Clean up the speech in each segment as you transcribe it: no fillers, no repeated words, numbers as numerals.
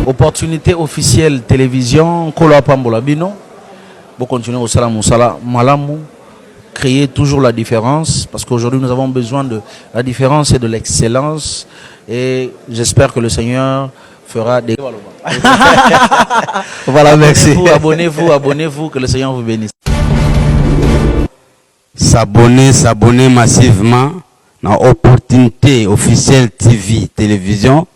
Opportunité officielle télévision, Kolo Pambola Bino. Pour continuer au Salam Moussala Malamou. Créer toujours la différence, parce qu'aujourd'hui nous avons besoin de la différence et de l'excellence, et j'espère que le Seigneur fera des... Voilà, merci. Abonnez-vous, que le Seigneur vous bénisse. S'abonner massivement dans Opportunité officielle TV, télévision.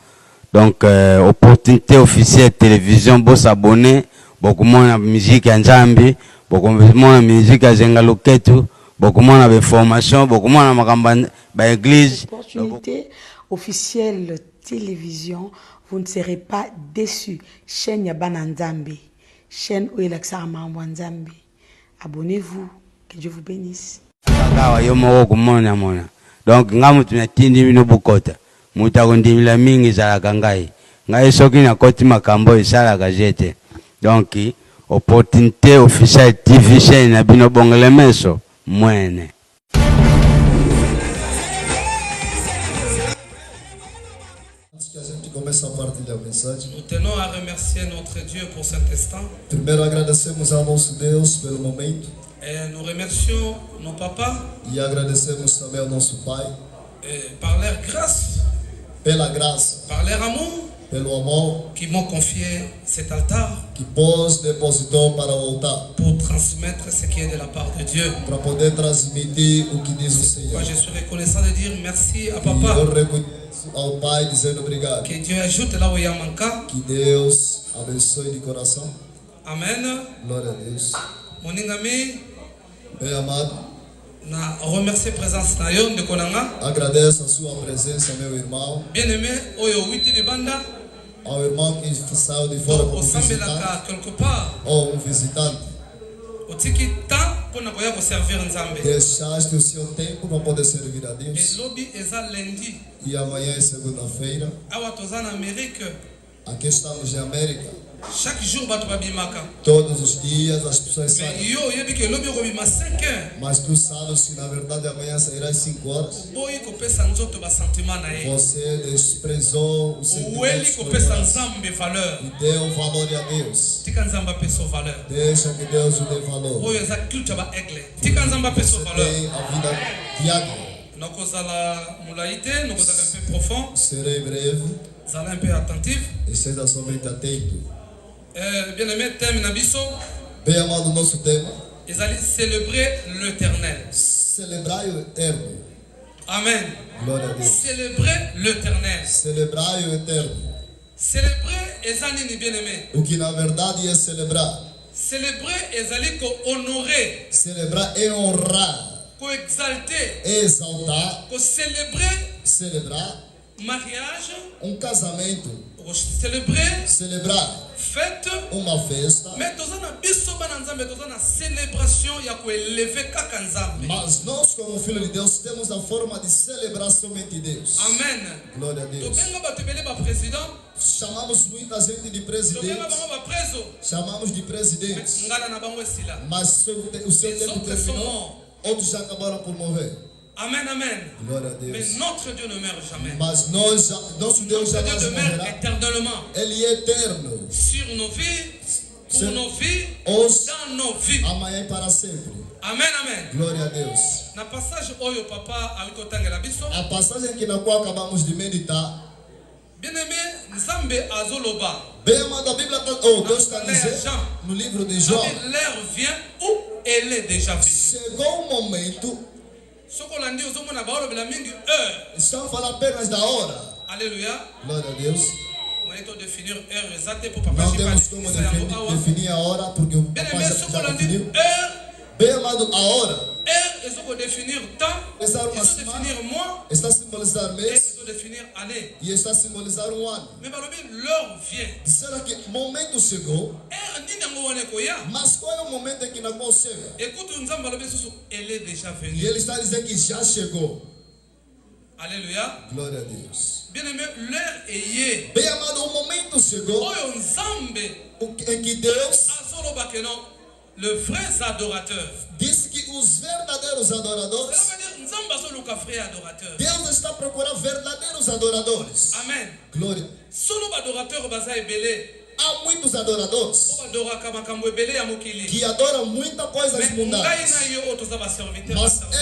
Donc, Opportunité officielle télévision, pour s'abonner, beaucoup moins la musique en Jambi, beaucoup moins la musique à Zengaloketu, beaucoup moins de formation, beaucoup moins de l'église. Opportunité officielle télévision, vous ne serez pas déçus. Chaîne Yabananzambi, chaîne Oelaxama Wanzambi. Abonnez-vous, que Dieu vous bénisse. Donc, ngamu tunatindi mino bukota. Mutakundimila mingi za kangai. Ngai soki na koti makambo isala gazete. Donc, Opportunité officielle TV chaîne na bino bongele meso mwene. Nous tenons à remercier notre Dieu pour cet instant. Primeiro agradecemos ao nosso Deus pelo momento. Et nous remercions nos papas. E agradecemos também ao nosso Pai. Par leur grâce. Pela graça. Par leur amour. Pelo amor. Qui m'ont confié cet altar. Que pôs depositou para o altar. Pour transmettre ce qui est de la part de Dieu. Para poder transmitir o que diz o Senhor. Moi je suis reconnaissant de dire merci à papa. Ao Pai dizendo obrigado. Que Dieu ajoute là où il y a manqué. Que Deus abençoe de coração. Amen. Glória a Deus. Mon ami. Bem amado. Na remercier présence na yo de konanga. Agradeço a sua presença, meu irmão. Bien-aimé, oyo witi de banda. Ao irmão que saiu de fora como visitante. Quelque part. Ou visitante. O tiki temps pour na koya servir Nzambe. Deixaste o seu tempo para poder servir a Deus. E lobby eza lundi. E amanhã é segunda-feira. Awa toza na Amérique. Aqui estamos em América. Chaque jour bato babimaka. Todos os dias as pessoas saem. Yo yebi que lobby robima 5h. Mas tu sabes que na verdade amanhã sairá às 5 horas. Boy ko pesa nzoto ba sentiment na ye. Você desprezou o sentimento. Weli ko pesa Nzambe valeur. E deu valor a Deus. Tika Nzamba peso valeur. Deixa que Deus o dê valor. Oyo eza culture ba aigle. Tika Nzamba peso valeur. Tem a vida de águia. Nokozala mulaite, nokozala un peu profond. Serei breve. Zala un peu attentif. E seja somente atento. Bien-aimé, thème Nabiso. Bem amado, nosso tema. Ils allaient célébrer l'éternel. Celebrar o eterno. Amen. Glória a Deus. Célébrer l'éternel. Celebrar o eterno. Célébrer les années bien-aimés. O que na verdade é celebrar. Célébrer les allaient honorer. Celebrar é honrar. Exalter. Exaltar. Célébrer. Celebrar. Mariage. Casamento. Célébrer. Celebrar. Fête. Uma festa. Mais dans una biso bananzambe dans una célébration ya ko élever kaka nzambe. Mas nós como filho de Deus temos a forma de celebrar somente Deus. Amen. Glória a Deus. Tobenga batebele ba président. Chamamos muita gente de presidente. Chamamos de presidente. Mas o seu tempo terminou. Outros já acabaram por morrer. Amen, amen. Glória a Deus. Mais notre Dieu ne meurt jamais. Mas nosso Deus jamais morrerá. Éternellement. Ele é eterno. Sur nos vies, pour nos vies, dans nos vies. Amanhã e para sempre. Amen, amen. Glória a Deus. Na passagem oyo papa alikotangela biso. A passagem que na qual acabamos de meditar. Bien-aimé, Nzambe azoloba. Bem amado, a Bíblia Deus está dizendo no livro de João. L'heure vient où elle est déjà venue. Chegou o momento. Estão falando apenas da hora. Aleluia. Glória a Deus. Não temos como definir a hora porque o papai já definiu. Bem amado, a hora. Definir temps, definir mois, está a simbolizar mês, definir année. E está a simbolizar um ano. L'heure vient. Será que o momento chegou? Mas qual é o momento em que na qual chega? Elle est déjà venue. E ele está a dizer que já chegou. Alléluia. Glória a Deus. Bien-aimé, l'heure est. Bem amado, o momento chegou. Em que Deus le vrai adorateur. Disse que os verdadeiros adoradores Deus está procurando verdadeiros adoradores. Amen. Glória. Há muitos adoradores que adoram muita coisa mundanas. Mas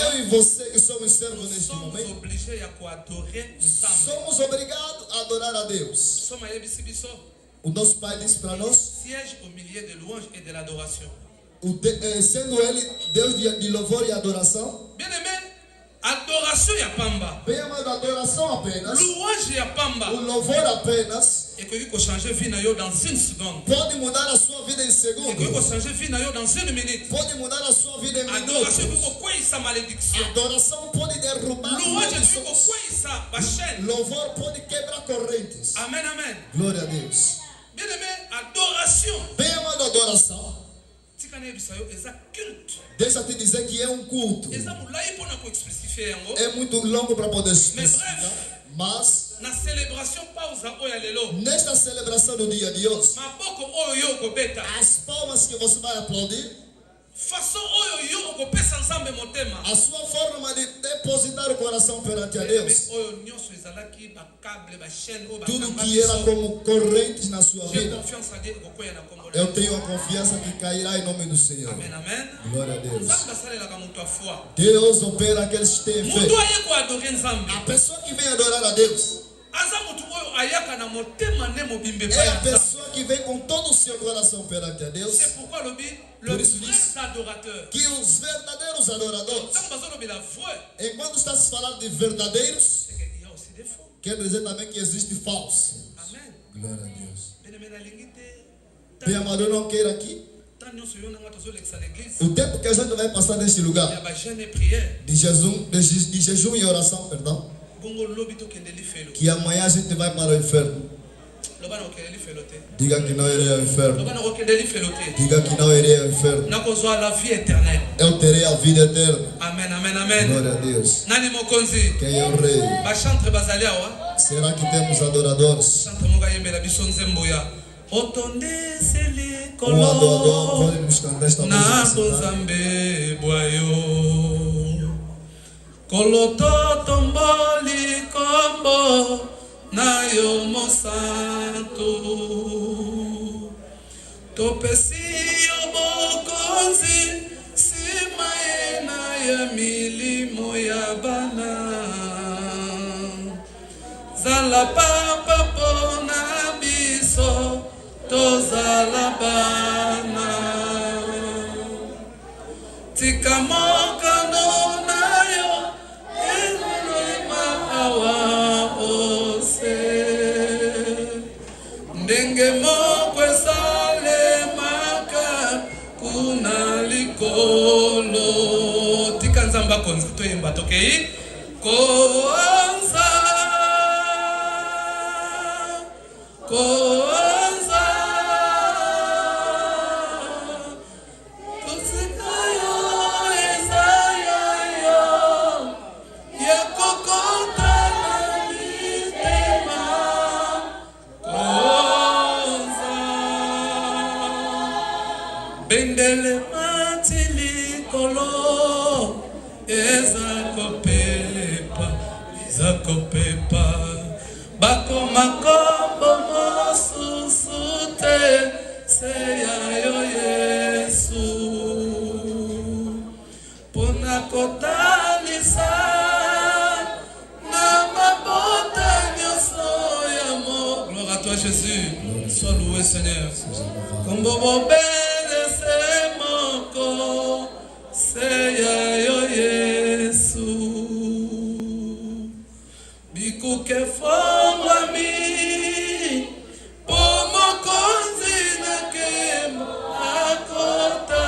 eu e você que somos servos neste momento, somos obrigados a adorar a Deus. O nosso Pai disse para nós, siège au milieu de louange et de l'adoration. Sendo Ele Deus de louvor e adoração. Bien-aimé, adoration ya pamba. Bem amado, adoração apenas. Louange ya pamba. O louvor apenas. Et que vous changer vie na yo dans une seconde. Pode mudar a sua vida em segundo. Et que vous changer vie na yo dans une minute. Pode mudar a sua vida em minutos. Adoration vous quoi sa malédiction. Adoração pode derrubar. Louange vous quoi sa ba chaîne. Louvor pode quebrar correntes. Amen, amen. Glória a Deus. Bien-aimé, adoration. Bem amado, adoração. Deixa eu te dizer que é um culto. É muito longo para poder explicar. Mas nesta celebração do dia de hoje, as palmas que você vai aplaudir, a sua forma de depositar o coração perante a Deus, tudo que era como correntes na sua vida, eu tenho a confiança que cairá em nome do Senhor. Amen, amen. Glória a Deus. Deus opera aqueles que têm fé. A pessoa que vem adorar a Deus é a pessoa que vem com todo o seu coração perante a Deus. Por isso diz que os verdadeiros adoradores, enquanto está se falando de verdadeiros, quer dizer também que existe falso. Glória a Deus. Bem amado, eu não quero aqui o tempo que a gente vai passar neste lugar de jejum e oração, perdão, que amanhã a gente vai para o inferno. Diga que não irei ao inferno. Diga que não irei ao inferno. Eu terei a vida eterna. Amen, amen, amen. Glória a Deus. Quem é o rei? Será que temos adoradores? Um adorador pode nos cantar esta música. Kolototomboli kombo na yo mosantu topesi yo bokonzi simaye na ya milimo ya bana zala papa pona biso tozala bana tikamoka no na yo ndenge moko esalemaka kuna likolo tika nzambe akonza toyemba tokei konza konza kusikayo esayayo yakokota nalitema konza bendele matili kolo ezakopepa bakomakombo mosusu te seyayo Yesu pona kotalisa na mabota nyonso ya mo. Gloire à toi Jésus. Sois loué Seigneur. Kombo bobelese moko seyayo Yesu bikuke fongwami pomokonzi na kembo akota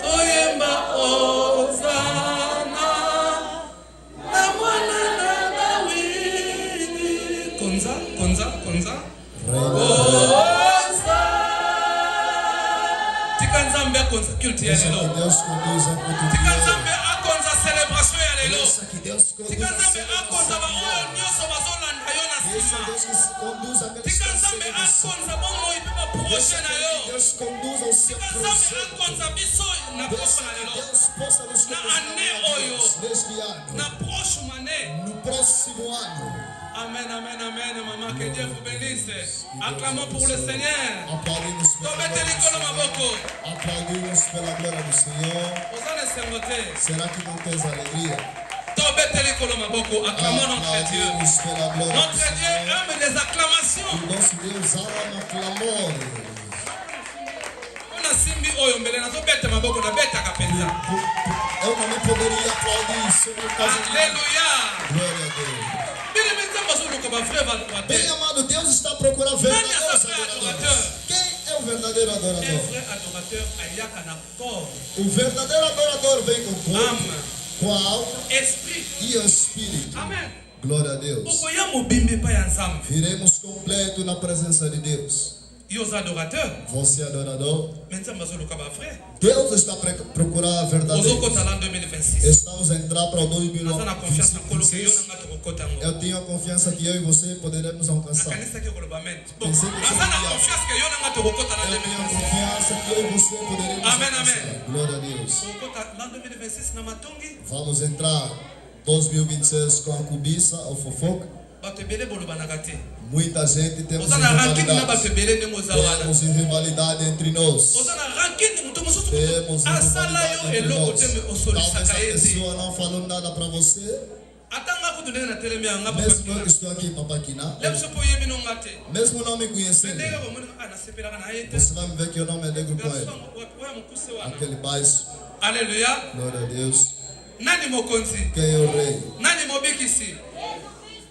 toyemba ozana na mwana na Dawidi konza konza konza konza tika nzambe akonza culte ya lelo tika nzambe akonza celebration ya lelo tika nzambe akonza ba oyo nyonso bazolanda yo na Esse é o Deus que conduz aqueles que tika estão nzambe seguindo você. akonza bomoi mpe baproche na yo Deus conduz ao seu tika nzambe projeto. akonza biso na Deus, poko na lelo Deus possa nos Na conduzir ane oyo. neste ano, na prochaine année. no próximo ano. Amen, amen, amen, maman, que Dieu vous bénisse. Acclamons pour le Seigneur. Aplaudimos pela glória Tobete do likolo Senhor. maboko. Aplaudimos pela glória do Senhor. Ozane sengote. Será que não tens alegria? Tobete likolo maboko. Acclamons notre Dieu. Aplaudimos pela glória do Notre Dieu Senhor. aime les acclamations. O nosso Deus ama clamor. Ona simbi oyo mbele nazobeta maboko na beta kapenza. Eu não me poderia aplaudir sobre o caso de Alléluia. glória a Deus. Bili mitambo suluko ba frère va Bem amado, Deus está procurando verdadeiros Nani é essa adoradores. adorador? Quem é o verdadeiro Un adorador? vrai adorateur ayaka na corps, O verdadeiro adorador vem com corpo, âme, com a alma esprit. e o espírito. Amen. Glória a Deus. Okoya mobimbi pa ya nzambe. Viremos completo na presença de Deus. Yo os adorateurs. Você é adorador? Mais nzambe azoluka ba frère. Deus está procurando a verdade. Ozokota la 2026. Estamos a entrar para o Naza na confiance na kolo ke yo 2026. na ngato kokota ngo. Eu tenho a confiança que eu e você poderemos alcançar. Nakanisa ke koloba amen. Bon. Pensei que Naza na seria. confiance ke yo na ngato kokota la Eu tenho a 2026. confiança que eu e você poderemos Amém, alcançar. amém. Glória a Deus. Kokota la 2026 na matongi. Vamos entrar 2026 com a cobiça, a fofoca. Bato ebele bolobanaka te. Muita gente temos Oza na ranking na bato rivalidade. ebele ndenge oza wana. Temos rivalidade entre nós. Oza na ranking moto mosusu Temos asala rivalidade yo entre eloko nós. te me Talvez osolisaka a ye te. pessoa não falou nada para você. Ata nga kutu ndenge na telemi ya nga Mesmo eu papakina. que estou aqui, Papaquina. Lebiso mpo oyebi no nga te. Mesmo não me conhecendo, ndenge bamoni nasepelaka na ye te. você vai me ver que eu não me alegro com ele. oya mokuse wana. Aquele baixo, Alléluia. glória a Deus. Nani mokonzi? Quem é o rei? Nani mobikisi?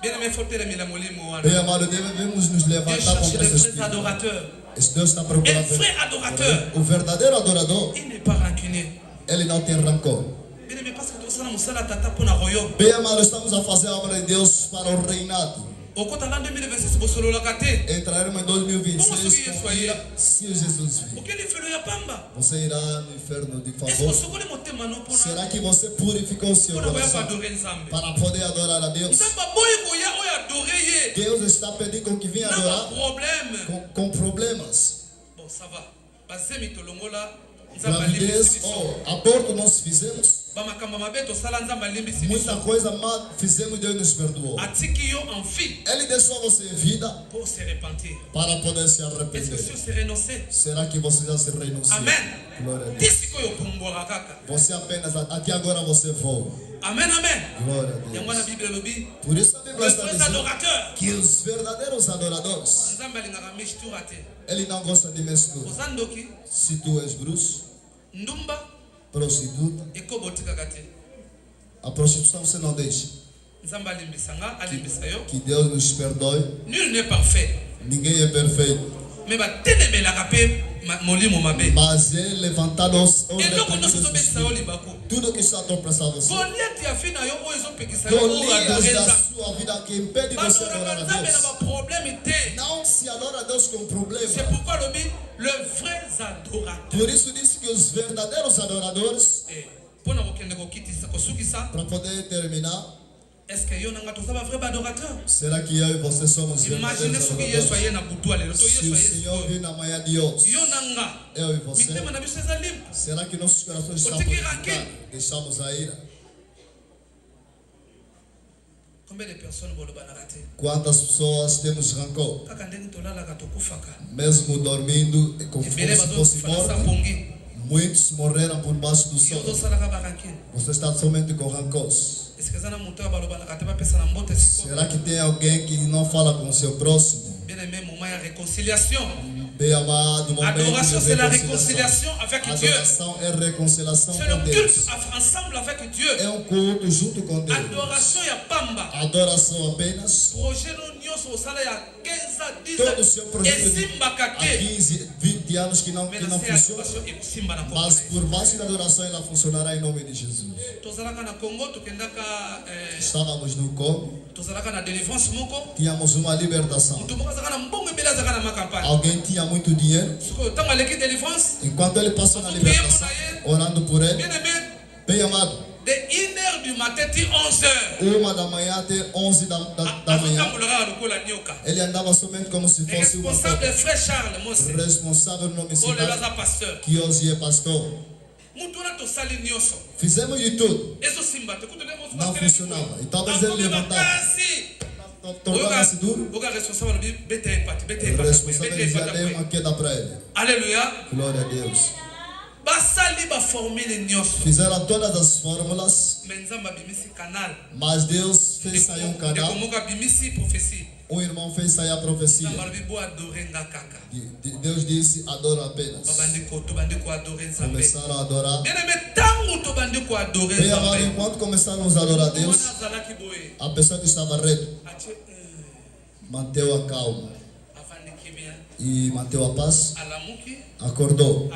Bien aimé, faut telemela molimo wana. Bem amado, devemos nos Dieu levantar cherche contra les esse vrais espírito. adorateurs. Esse Deus está Un procurando vrai adorateur, o verdadeiro adorador. il n'est pas rancunier. Ele não tem rancor. Bien aimé, parce que tu as musala tata pona royo. Bem amado, estamos a fazer a obra de Deus para o reinado. Okota la 2026 bosololaka te. Entraremos em 2026 com ira, se Jesus vir. Okeli felo ya pamba. Você irá no inferno de Est-ce que favor. sokole motema no pona? Será que você purificou o seu Pona koya coração adorer nzambe. para poder adorar a Deus? Nzamba boy koya oya adorer ye. Deus está pedindo com que venha Na adorar problème. com problemas. Bon, ça va. Bazemi tolongola. Nzamba Gravidez limbisi ou aborto nós fizemos. bamakamba mabe tosala nzamba limbisi Muita biso. coisa má fizemos e Deus nos perdoou. Atiki yo en vie Ele deixou você em vida pour se repentir. para poder se Est-ce que arrepender. si se renoncer? Será que você já se renunciou? Amen. Glória a Deus. Tisiko yo pumbwaka kaka. Você apenas, aqui agora você voa. Amen, amen. Glória a Yango na Deus. Bible lobi. Por isso a Bíblia Les está vrais dizendo adorateurs. que os verdadeiros adoradores, Nzambe alingaka mishtura te. ele não gosta de mistura. Oza ndoki, Se tu és bruxo, ndumba, prostituta, ekobotikaka te. a prostituição você não deixa. Nzambe alimbisa nga, alimbisa yo. Que Deus nos perdoe. Nul n'est parfait. Ninguém é perfeito. Mais batelebelaka pe molimo mabe. Mas é levantado aos Eloko nyonso repreendidos. tobetisa yo libako. Tudo que está atropeçado você. Goliath ya fi na yo oyo ezopekisa yo oyo Golias adore da nzambe. sua vida que impede você de adorar Badoraka a nzambe na Deus. baproblème te. Não se adora a Deus com C'est problema. pourquoi lobi, le vrai adorateur. Por isso diz que os verdadeiros adoradores, Mpona kokende kokitisa kosukisa, para poder terminar, est-ce que yo nanga toza ba vrai adorateur? será que eu e você somos Imagine verdadeiros soki Yesu adoradores? aye na butu alelo to Se Yesu o aye Senhor sikoyo. vir na manhã de hoje, Yo nanga eu e você, mitema na biso eza limpo. será que nossos corações estão Otiki purificados? ranking. Deixamos a ira? Combien de personnes bolobanaka te? Quantas pessoas temos rancor? Kaka ndenge tolalaka tokufaka. Mesmo dormindo, como Ebele se fosse bazokufa na morto, sapongi. muitos morreram por baixo do Yo sol. tosalaka barankin. Você está somente com rancores. Est-ce que eza na moto oyo balobanaka te bapesa na mbote sikoyo? Será que tem alguém que não fala com o seu próximo? Bien aimé, moment ya réconciliation. Bem amado, momento de Adoration, c'est la reconciliação. réconciliation avec Dieu. Adoração é reconciliação C'est com le Deus. culte ensemble avec Dieu. É um culto junto com Deus. Adoration ya pamba. Adoração apenas. Projet no nyonso osala ya 15 ans, 10 Todo o ans. seu projeto de Esimbaka há te. 15, 20 anos que não Mais na se funciona. adoration ekosimba na Congo. Mas por baixo da adoração ela funcionará em nome de Jesus. Tozalaka na Congo, tokendaka Estávamos no Congo, tozalaka na délivrance moko. tínhamos uma libertação. Mutu moko azalaka na mbongo ebele azalaka na makampagne. Alguém tinha muito dinheiro. Sikoyo ntango aleki délivrance, Enquanto ele passou na libertação, orando por ele, bien aimé, bem amado, De 1h du matin à 11h. Uma da manhã até 11 da manhã. Ele andava somente como se fosse um responsable frère Charles, Mose. Responsável no nome de pasteur. Que hoje é pastor. Fizemos de tudo. Não funcionava. E talvez ele levantasse. Tornava-se duro. O responsável já deu uma queda para ele. Aleluia. Glória a Deus. Fizeram todas as fórmulas. Mas Deus fez sair um canal. Um irmão fez sair a profecia. Deus disse: adora apenas. Começaram a adorar. E agora, enquanto começaram a adorar a Deus, a pessoa que estava reto manteve a calma e manteve a paz. Acordou.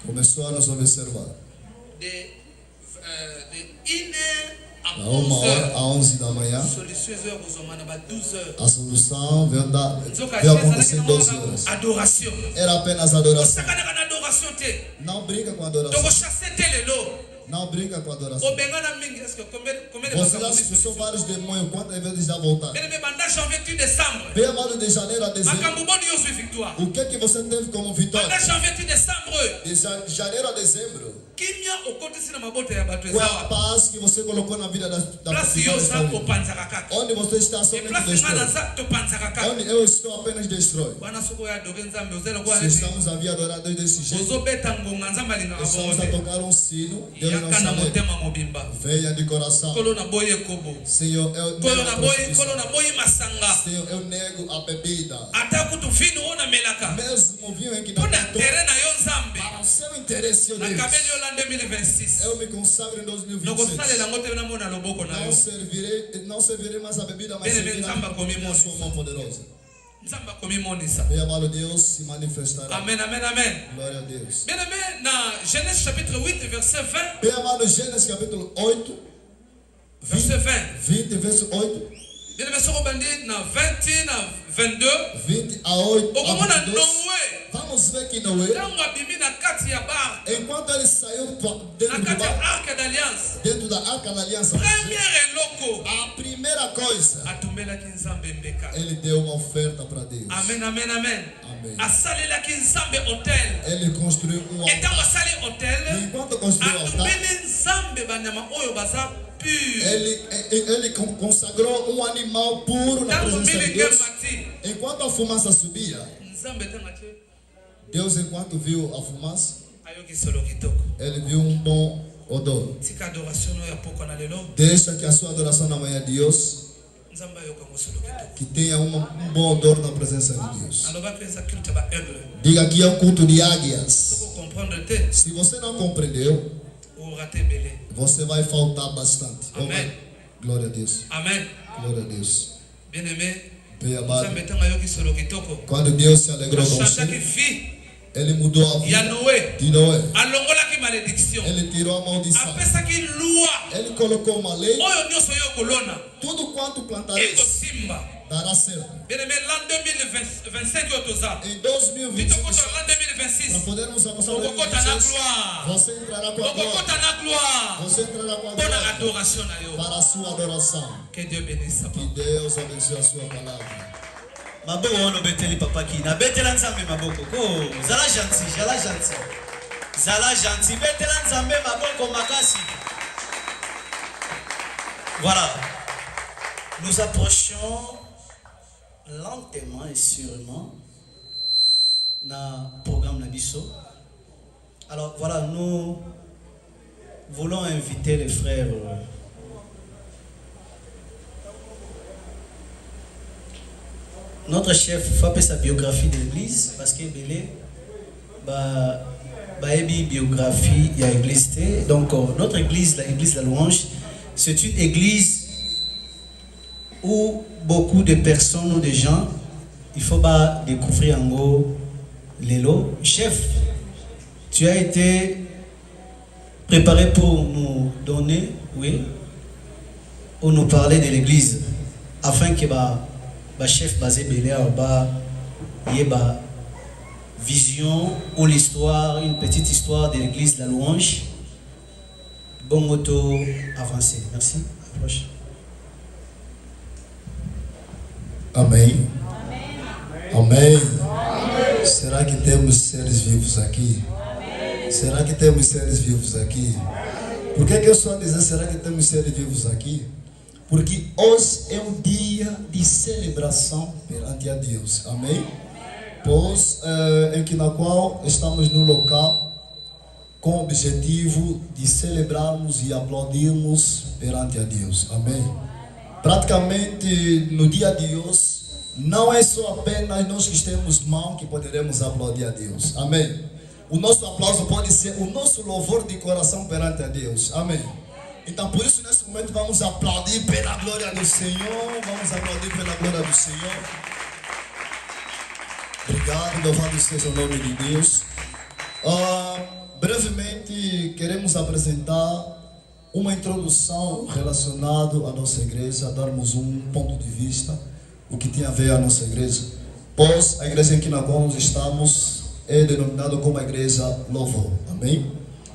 Começou a nos observar. De 1h a 1h a 11 da manhã. A solução veio acontecer em 12 horas. Adoração. Era apenas adoração. Não brinca com adoração. Não brinca com adoração. Você já expulsou vários demônios. Quantas vezes já voltaram? Bem amado, de janeiro a dezembro. O que você teve como vitória? De janeiro a dezembro. Qual é a paz que você colocou na vida da pessoa? Onde você está somente destrói. Onde eu estou apenas destrói. Se estamos a vir adorar Deus desse jeito, estamos a tocar um sino. Deus não sabe. Venha de coração. Senhor, eu nego a bebida. Mesmo o vinho em que não para o seu interesse, Deus. Eu me consagro em 2026. Não servirei mais a bebida, mas servirei a sua mão poderosa. E amado Deus se manifestará. Amen, amen, amen. Glória a Deus. Bien aimé, dans Genèse chapitre 8, verset 20. Bem amado, Gênesis capítulo 8, verset 20, verset 8. Bien aimé, sur le na 20, na 22. 20 a 8. Vamos ver que Noé, enquanto ele saiu dentro da arca da aliança, a primeira coisa, ele deu uma oferta para Deus. Amém, amém, amém. Ele construiu um altar. E enquanto construiu o altar, ele consagrou um animal puro na presença de Deus. Enquanto a fumaça subia, Deus, enquanto viu a fumaça, ele viu um bom odor. Deixa que a sua adoração na manhã de Deus que tenha um bom odor na presença de Deus. Diga que é o culto de águias. Se você não compreendeu, você vai faltar bastante. Amém. Glória a Deus. Amém. Glória a Deus. Bem-aimé. Quando Deus se alegrou com você, ele mudou a vida de Noé. Ele tirou a maldição. Ele colocou uma lei. Tudo quanto plantareis dará certo. Em 2026, para podermos avançar em 2026, você entrará com a glória. Você entrará com a glória para a sua adoração. Que Deus benisse. Que Deus abençoe a sua palavra. Maboko ono beteli papa ki na betela nzambe maboko ko zala gentil betela nzambe maboko makasi. Voilà, nous approchons lentement et sûrement na programme Nabiso. Alors voilà, nous voulons inviter les frères notre chef fait sa biographie de l'église parce que Belé biographie il y a église. Donc notre église, l'église de la Louange, c'est une église où beaucoup de personnes ou de gens, il faut pas découvrir en gros les lots. Chef, tu as été préparé pour nous donner, oui, ou nous parler de l'église afin que chef basé Belé y ait vision ou l'histoire, une petite histoire de l'église de la Louange. bon moto avancé. Merci. Approche. Amém. Amém. Será que temos seres vivos aqui? Será que temos seres vivos aqui? Por que eu estou a dizer será que temos seres vivos aqui? Porque hoje é um dia de celebração perante a Deus. Amém? Pois na qual estamos no local com o objetivo de celebrarmos e aplaudirmos perante a Deus. Amém? Praticamente no dia de hoje, não é só apenas nós que temos mão que poderemos aplaudir a Deus. Amém? O nosso aplauso pode ser o nosso louvor de coração perante a Deus. Amém? Então por isso nesse momento vamos aplaudir pela glória do Senhor. Vamos aplaudir pela glória do Senhor. Obrigado, louvado seja o nome de Deus. Brevemente queremos apresentar uma introdução relacionada à nossa igreja, darmos um ponto de vista, o que tem a ver a nossa igreja. Pois a igreja em que nós estamos é denominada como a igreja Louvor. Amém?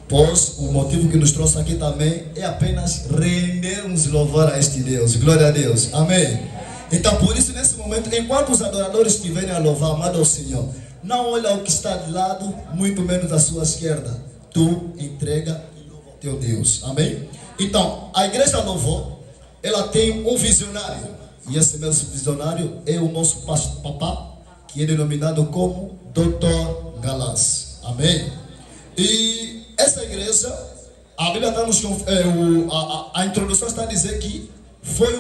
Pois o motivo que nos trouxe aqui também é apenas rendermos louvor a este Deus. Glória a Deus. Amém? Então por isso nesse momento, enquanto os adoradores estiverem a louvar, amado ao Senhor, não olha o que está de lado, muito menos à sua esquerda. Tu entrega e louva o teu Deus. Amém? Então, a igreja Louvor, ela tem um visionário. E esse mesmo visionário é o nosso papá, que é denominado como Dr. Galás. Amém? E essa igreja, a Bíblia está nos... a introdução está a dizer que foi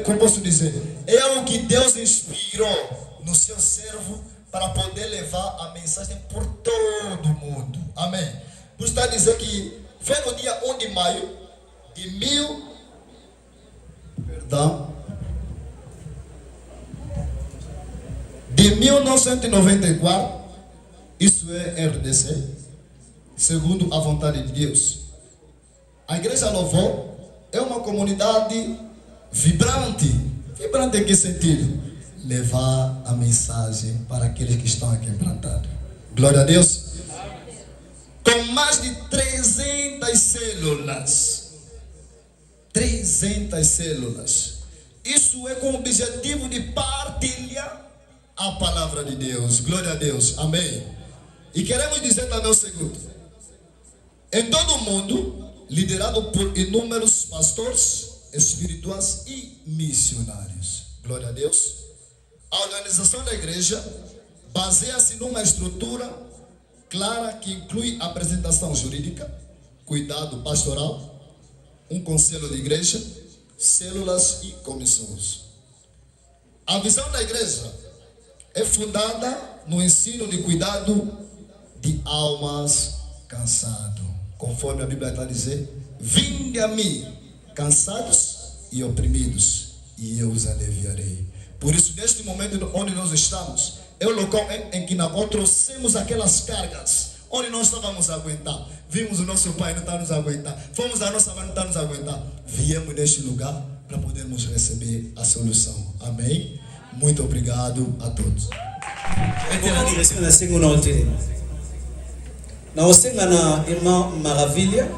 como posso dizer? É algo que Deus inspirou no seu servo para poder levar a mensagem por todo o mundo. Amém? Por está a dizer que foi no dia 1 de maio de 1994, isso é RDC, segundo a vontade de Deus. A Igreja Louvor é uma comunidade vibrante. Vibrante em que sentido? Levar a mensagem para aqueles que estão aqui implantados. Glória a Deus. Com mais de 300 células. 300 células. Isso é com o objetivo de partilhar a palavra de Deus. Glória a Deus. Amém. E queremos dizer também o seguinte: em todo o mundo, liderado por inúmeros pastores espirituais e missionários. Glória a Deus. A organização da igreja baseia-se numa estrutura clara que inclui apresentação jurídica, cuidado pastoral, um conselho de igreja, células e comissões. A visão da igreja é fundada no ensino de cuidado de almas cansadas, conforme a Bíblia está a dizer: vinde a mim, cansados e oprimidos, e eu os aliviarei. Por isso, neste momento onde nós estamos, é o local em que nós trouxemos aquelas cargas, onde nós estávamos a aguentar. Vimos o nosso pai não está nos aguentar, fomos a nossa mãe não está nos aguentar. Viemos neste lugar para podermos receber a solução. Amém? Muito obrigado a todos. Na irmã Maravilha,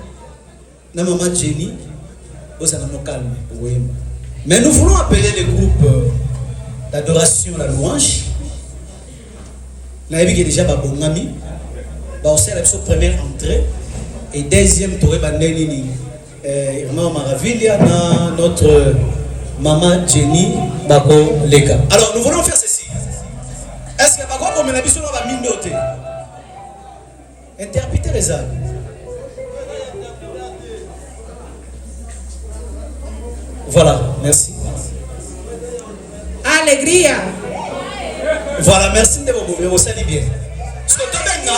na maman Jenny, vous allez nous calmer. Mais nous voulons appeler les groupes d'adoration, la louange. Là, il y a déjà Babongami. C'est la première entrée. Et deuxième tour, irmã Maravilha, notre maman Jenny Bako Leka. Alors, nous voulons faire ceci. Est-ce que Bako comme la mission va minoter? Interpréter les âmes. Voilà, merci. Alegria. Voilà, merci de vous saluer bien. Ce que tu benga.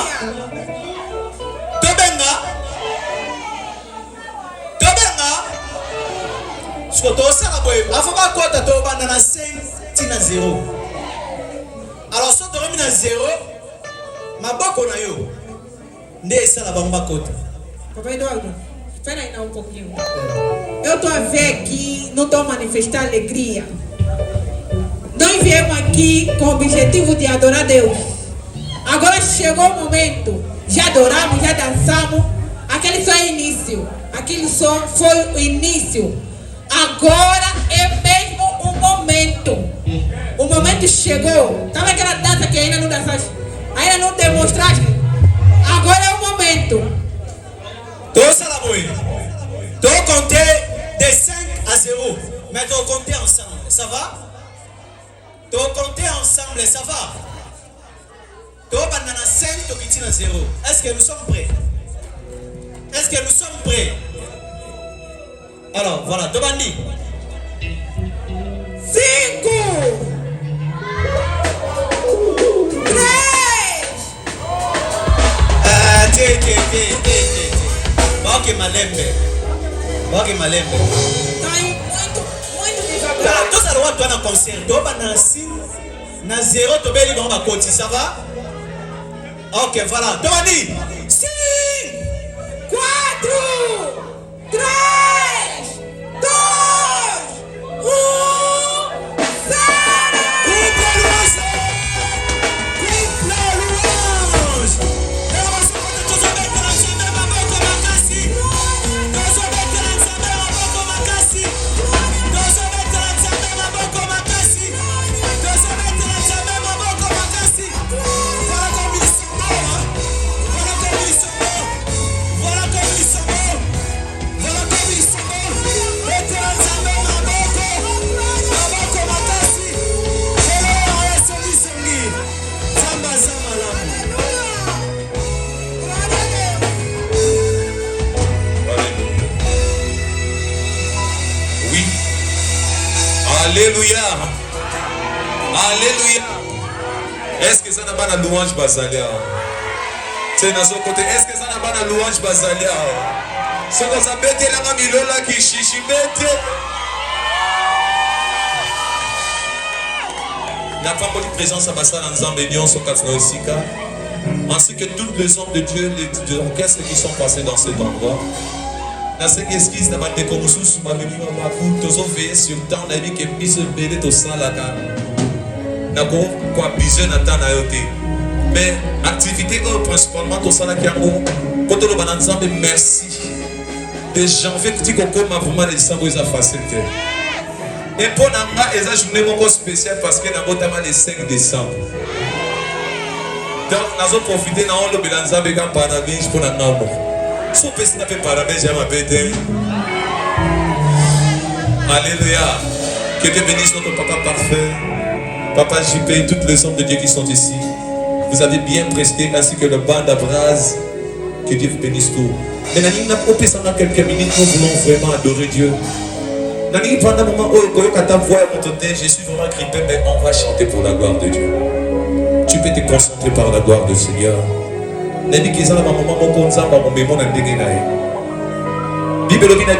Ce que tu as ça la faut pas quoi tu as na 5 tina 0. Alors si tu remis na 0, ma bako na yo. Nde ça la bamba kota. Papa Eduardo, espera aí um pouquinho. Eu estou a ver aqui, não estou a manifestar alegria. Nós viemos aqui com o objetivo de adorar Deus. Agora chegou o momento. Já adoramos, já dançamos. Aquele só é início. Aquilo só foi o início. Agora é mesmo o momento. O momento chegou. Sabe aquela dança que ainda não dançaste? Ainda não demonstraste? Agora é o momento. Todos à la moine. Tu vas compter de 5 à 0. Mais tu vas compter ensemble. Ça va? Tu vas compter ensemble. Ça va? Tu vas banana 5, tu vas 0. Est-ce que nous sommes prêts? Est-ce que nous sommes prêts? Alors, voilà. Demande-lui. 5 3 Ok, malembe. Ok, malembe. Muito devagar. Voilà, tous à droite, toi, dans le concert. Tu vas banana 6, na 0, tu vas dans ma côte. Ça va? Ok, voilà. Demande-lui. 5 4 3 2 1 Alléluia. Alléluia. Est-ce que ça n'a pas la louange basalia? C'est dans son côté. Est-ce que ça n'a pas la louange basalia? Ce qu'on s'appelle la milola qui chichimete. La femme de présence à Bassa dans Zambénion, son Katsunosika, ainsi que toutes les hommes de Dieu, les orchestres qui sont passés dans cet endroit. Dans ce qui esquisse, dans ma décommusus, ma venue, ma fou, tous ont veillé sur le temps, la vie qui est mise au bébé, tout ça, la cara. D'accord, quoi, besoin d'attendre à yoté. Mais, activité, principalement, tout ça, la qui a bon, quand on va dans Zambé, merci. De janvier, petit coco, ma vraiment, les sambos, ils ont facilité. Et pour Nanga, ils ont journée mon spécial parce que nous avons le 5 décembre. Donc, nous avons profité de le bilan Zambé comme parabéns pour Nanga. Si on peut se taper parabéns, j'ai ma bête. Alléluia. Que Dieu bénisse notre papa parfait, papa JP et toutes les hommes de Dieu qui sont ici. Vous avez bien presté ainsi que le banc d'Abraz. Que Dieu vous bénisse tout. Mais nous avons pendant quelques minutes, nous voulons vraiment adorer Dieu. Pendant un moment où je suis vraiment grippé, mais on va chanter pour la gloire de Dieu. Tu peux te concentrer par la gloire du Seigneur. La Bible dit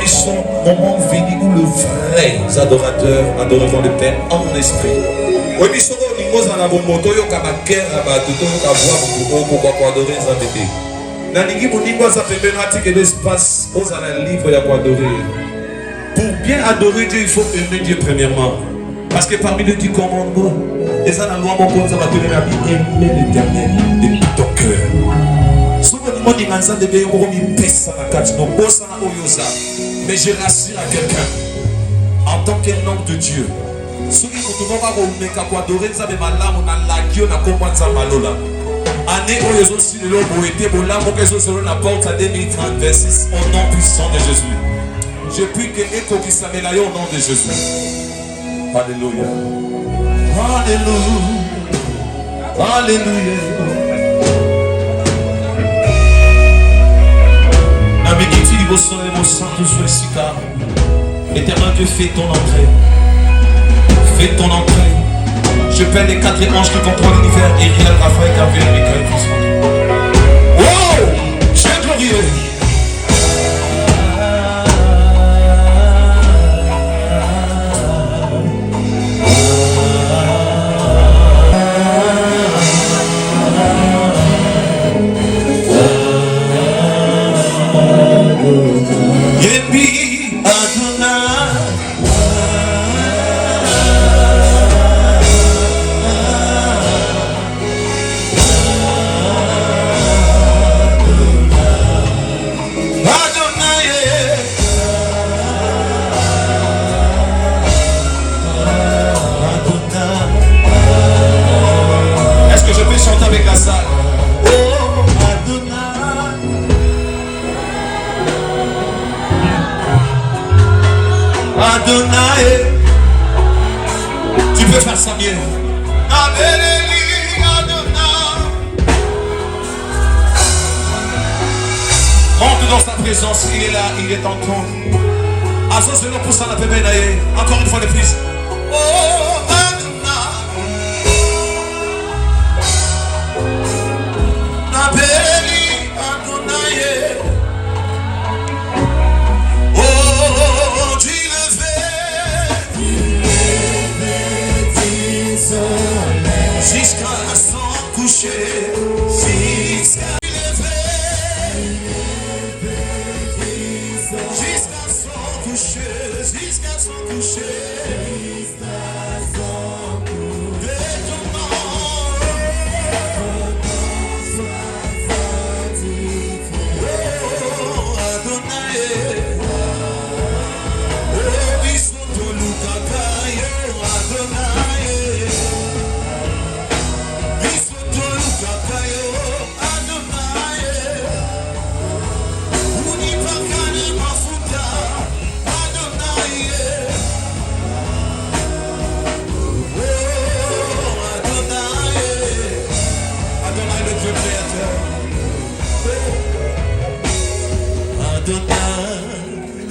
son moment venu où le vrai adorateur adoreront le Père en esprit. Oui, mais ce qu'on dit, nous avons un moto, nous avons un cœur, nous avons un adorer Zambété. Dans les livres, nous avons un espace, nous avons un livre pour adorer. Pour bien adorer Dieu, il faut aimer Dieu premièrement. Parce que parmi les 10 commandements, et ça, la loi, mon compte, ça va te donner la vie, aimer l'Éternel de tout ton cœur. Souvent, on dit que ça devait mais je rassure à quelqu'un, en tant qu'un homme de Dieu, ceux qui ont adorer, ça veut dire on a la gueule, on a compris ça malola. Année où ils ont su le lot, où était bon là, pour qu'ils soient sur la porte à 2030, verset 6, au nom puissant de Jésus. Je prie que Écho qui s'améliore au nom de Jésus. Alléluia. Alléluia. Alléluia. Éternel Dieu, fais ton entrée. Fais ton entrée. Je pèle les 4 anges qui contrôlent l'univers. Iriel, Raphaël, Gabriel, Michael, François. Wow! J'ai glorieux. faire ça mieux. Monte dans sa présence, il est là, il est en toi. Encore une fois de plus. Oh, jusqu'à son coucher, jusqu'à son coucher, jusqu'à son coucher.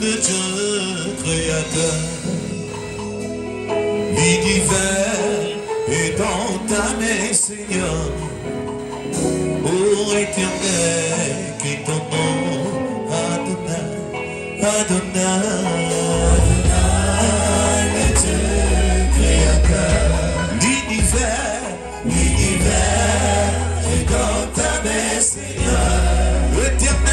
Le Dieu créateur, l'univers est dans ta main, Seigneur. Ô éternel, qui est ton nom, Adonai, Adonai, le Dieu créateur, l'univers est dans ta main, Seigneur. L'éternel.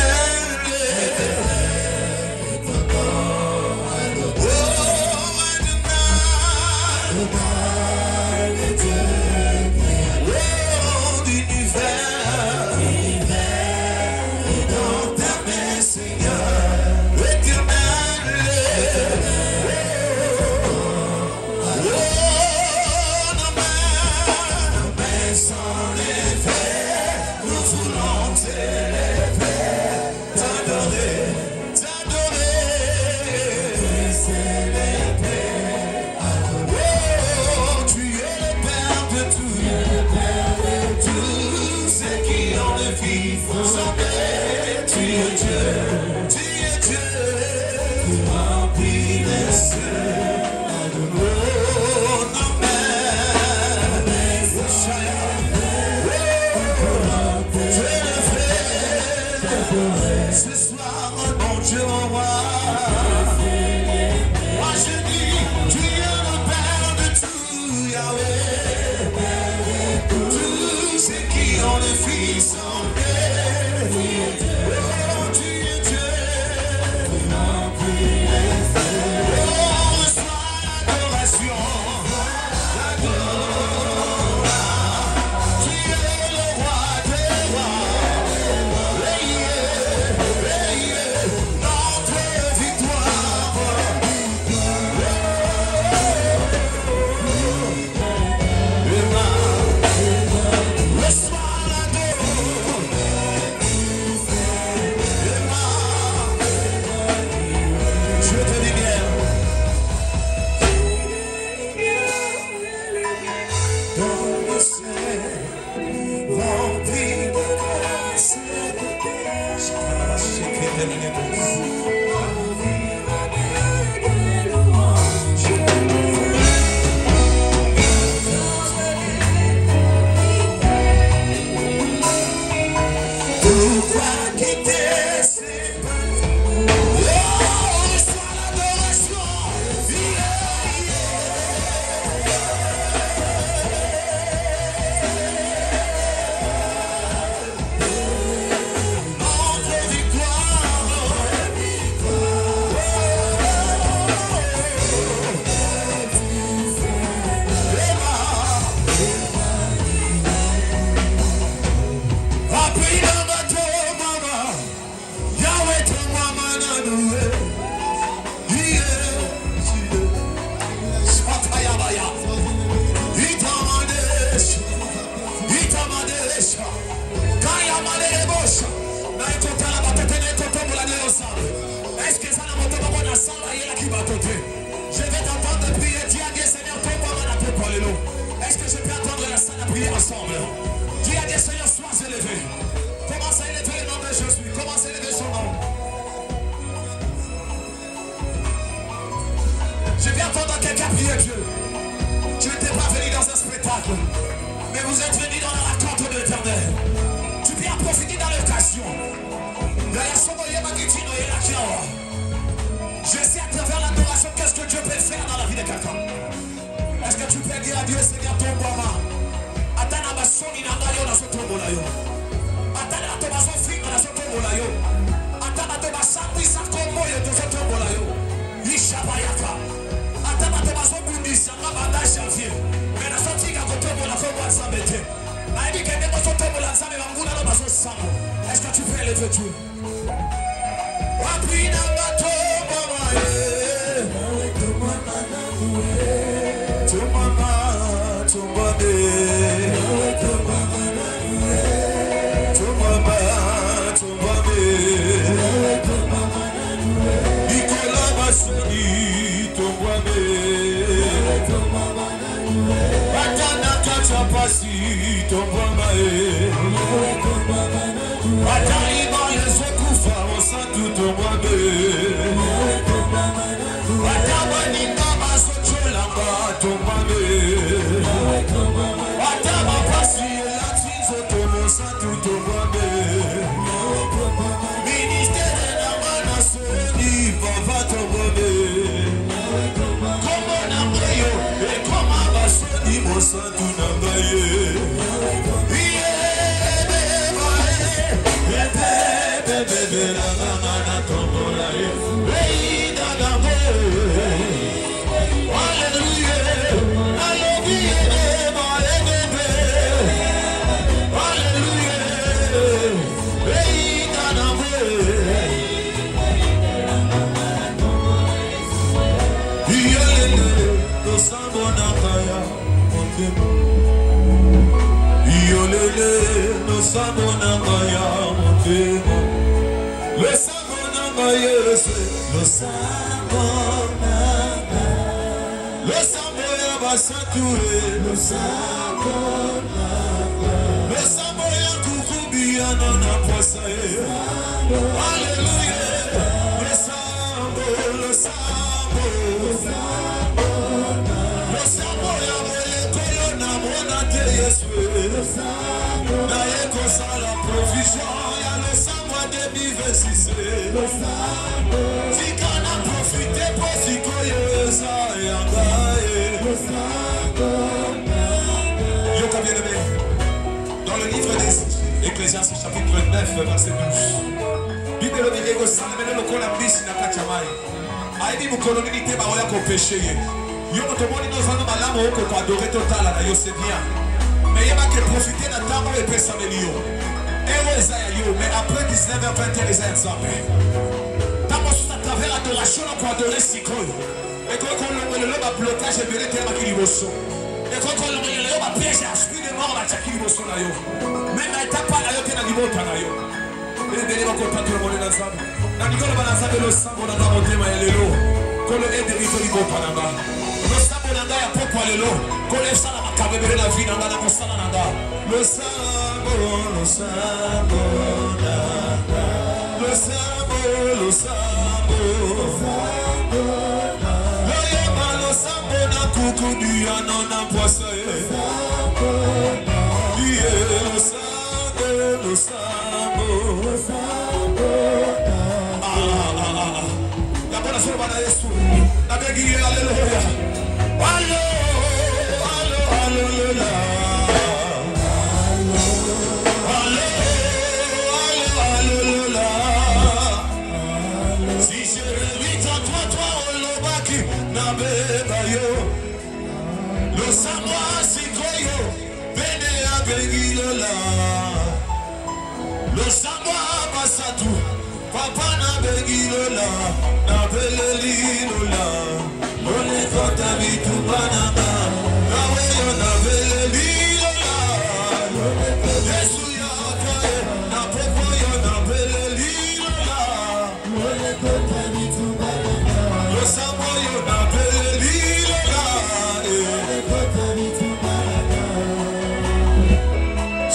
Ce soir, mon Dieu, roi, moi je dis, tu es le Père de tout, Yahweh. Tous ceux qui ont le Fils en paix. Oh, tu es Dieu. Oh, reçois l'adoration, la gloire. Tu es le roi des rois. spectacle. Mais vous êtes venus dans la rencontre de l'Éternel. Tu peux en profiter dans l'occasion. Je sais à travers l'adoration qu'est-ce que Dieu peut faire dans la vie de quelqu'un. Est-ce que tu peux dire à Dieu, Seigneur, ton bois? Atana basoni na ngayo na sotombo la yo. Atana to basofi na sotombo la yo. Atana to basambi sakombo yo to sotombo la yo. Ishabayaka. Atana to basobundi sanga banda janvier. Mais na sotika kotombo la fo bwa sambete. Na ebi kende ko sotombo la nzambe banguna na baso sango. Est-ce que tu peux lever Dieu? Wapina ngatombo maye. Tumama tumbade. Pasi tombama Ataiba yeso kufa osantu tombame Atabani kama socholamba tombame Ataba pasi latinzo tomo santu tombame Ministere na mana soni papa tombame Como na moyo e koma basoni mosantu Dans le livre des Ecclésiastes chapitre 9 verset 12 Bible dit que Salomon le colabris na kachamai aibi mukolonite ba oya ko péché yo motomoni no zano malamu oko ko adorer total na yo c'est bien mais yeba que profiter na temps et pesa melio ero ezaya yo mais après 19h21 ezaya nzambe tamo sous à travers adoration na ko adorer sikoyo et ko le blocage ebele te makili boso et ko le piège à esprit de mort bakili boso na yo même na étape na yo te na libota na yo et de leba ko tanto mo na nzambe na nikolo bana nzambe lo sambo na motema ya lelo ko le ede rito libota na ba lo sambo na ya pokwa lelo ko le sala makabebele na vie na na ko sala na nga lo sambo na lo sambo na kuku du anona poisa lo sambo la buona solo bana Yesu na begi haleluya haleluya si je revis à toi olobaki na beba yo lo samwa sikoyo bene abegi lola lo samwa basatu papa na begi lola na beleli lola ole kota bitu banama na weyo na beleli lola Yesu ya kae na popo yo na beleli lola ole kota bitu banama lo samwa yo na beleli lola ole kota bitu banama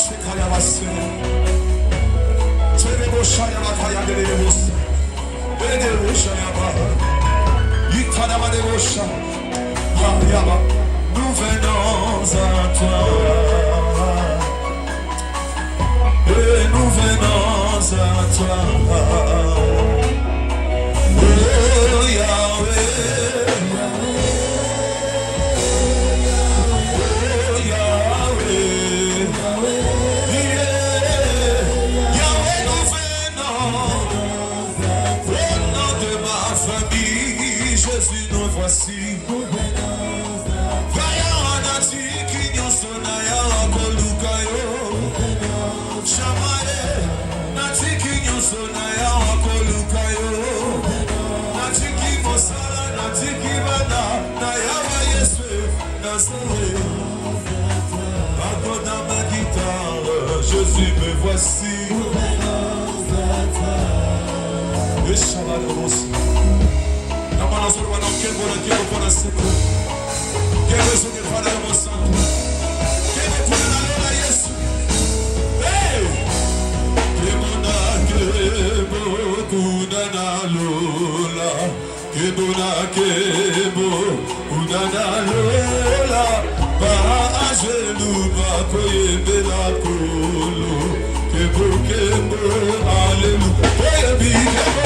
shikaya wasene Shaya Mataya de Levos, Bede Shayaba, Yitanama de Bosha, Hayaba, nous venons à toi. ma guitare, Jésus me voici. Le chaval de Rossi. La manasura va dans quel bon Dieu pour la secours. Quel besoin de faire de mon sang. Quel est tout le monde à Jésus. Hey! Kebo kudana lola. Kebo kudana lola. Ba ajelu ba koyebe la kolo. Kebo alléluia. Baby kebo.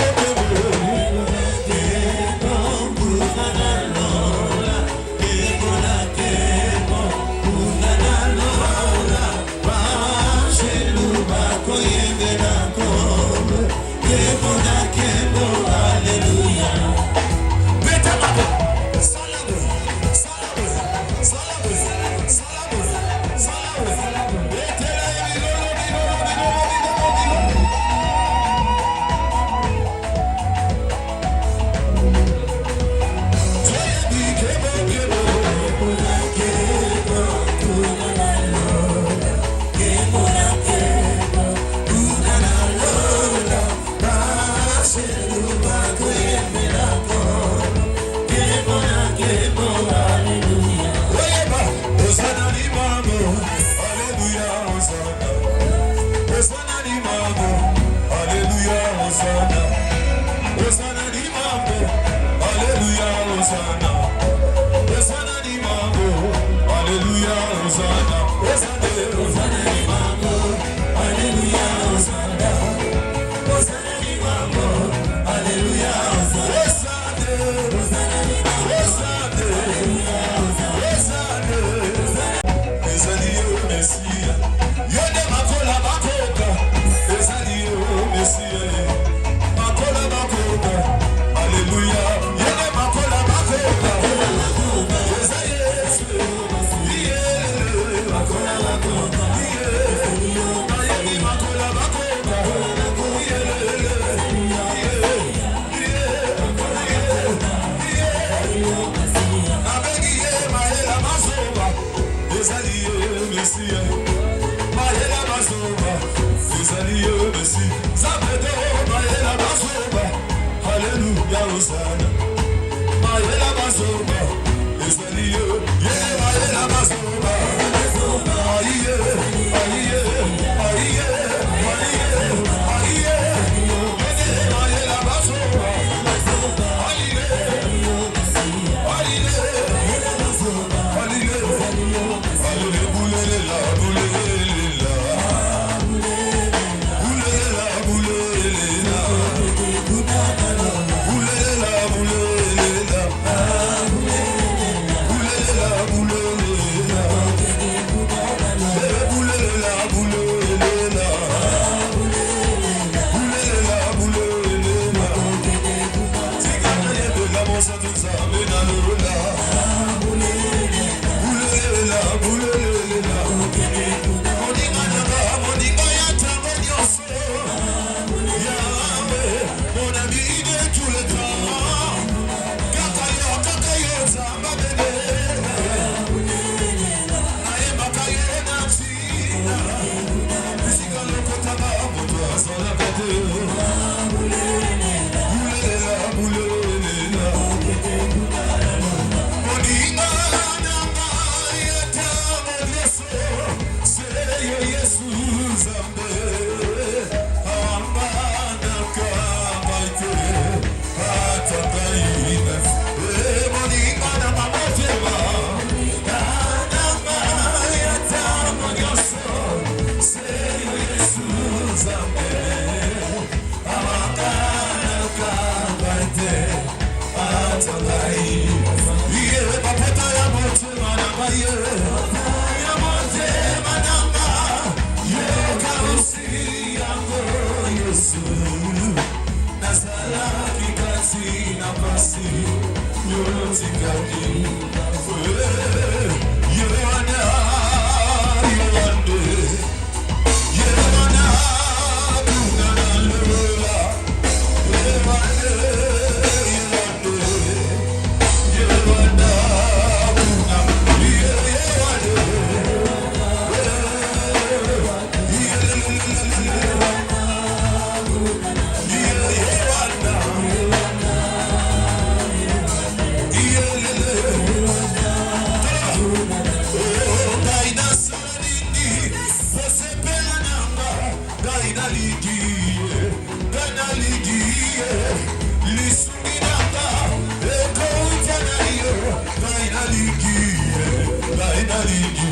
nalingi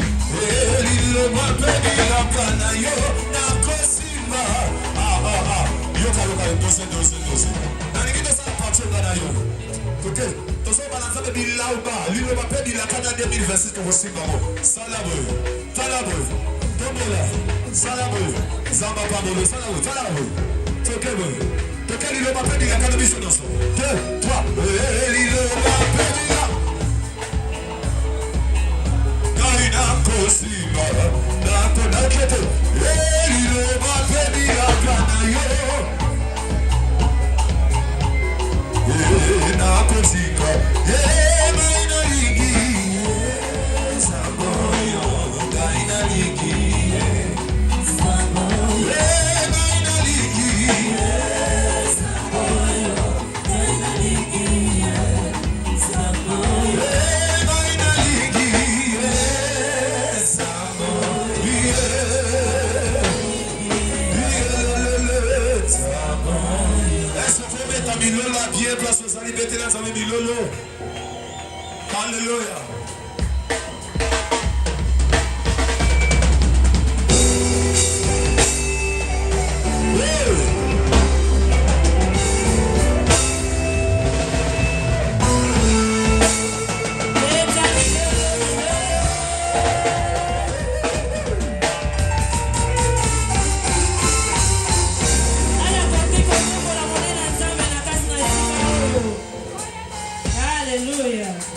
liloba mpe bilaka na yo nakosimba yoka dose nalingi tosala partie nga na yo toke tozoba nzambe bilauba liloba mpe bilaka na 2026 tokosimba ngo sala boye tala boye tombola sala boye zamba pambolo sala boye tala boye toke boye toke liloba mpe bilaka na biso nyonso 2 3 liloba mpe bilaka nakosimba nakonakete liloba mpe bilaka na yo nakotika ngai nalingi saboyo ngai nalingi ngai nalingi saboyo ngai nalingi saboyo ngai nalingi Milolo a bien place aux libertés dans sa milolo. Alléluia. Hallelujah.